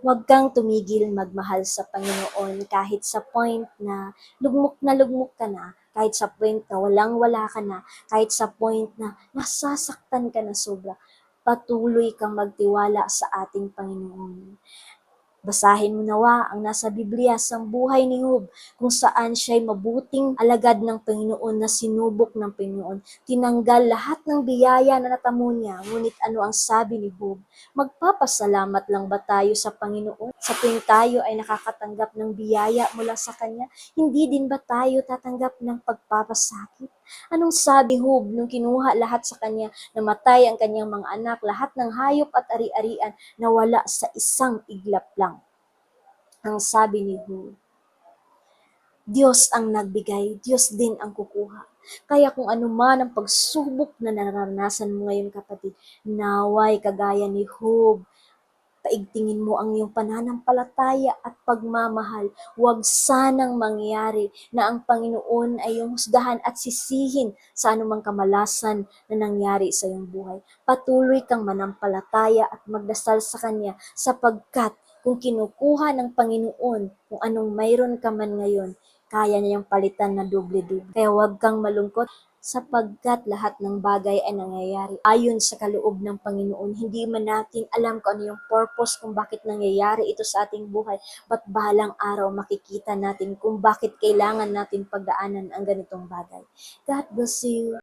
Huwag kang tumigil magmahal sa Panginoon kahit sa point na lugmok ka na, kahit sa point na walang-wala ka na, kahit sa point na nasasaktan ka na sobra. Patuloy kang magtiwala sa ating Panginoon. Basahin mo nawa ang nasa Biblia sa buhay ni Job, kung saan siya'y mabuting alagad ng Panginoon na sinubok ng Panginoon. Tinanggal lahat ng biyaya na natamo niya, ngunit ano ang sabi ni Job? Magpapasalamat lang ba tayo sa Panginoon sa tuwing tayo ay nakakatanggap ng biyaya mula sa Kanya? Hindi din ba tayo tatanggap ng pagpapasakit? Anong sabi Job nung kinuha lahat sa kanya, namatay ang kanyang mga anak, lahat ng hayop at ari-arian, nawala sa isang iglap lang? Ang sabi ni Job, Diyos ang nagbigay, Diyos din ang kukuha. Kaya kung ano man ang pagsubok na nararanasan mo ngayon, kapatid, naway kagaya ni Job, paigtingin mo ang iyong pananampalataya at pagmamahal. Huwag sanang mangyari na ang Panginoon ay iyong husgahan at sisihin sa anumang kamalasan na nangyari sa iyong buhay. Patuloy kang manampalataya at magdasal sa Kanya, sapagkat kung kinukuha ng Panginoon kung anong mayroon ka man ngayon, kaya niyang palitan na doble-doble. Kaya huwag kang malungkot, sapagkat lahat ng bagay ay nangyayari ayon sa kaloob ng Panginoon. Hindi man natin alam kung ano yung purpose kung bakit nangyayari ito sa ating buhay, but bahalang araw makikita natin kung bakit kailangan natin pagdaanan ang ganitong bagay. God bless you.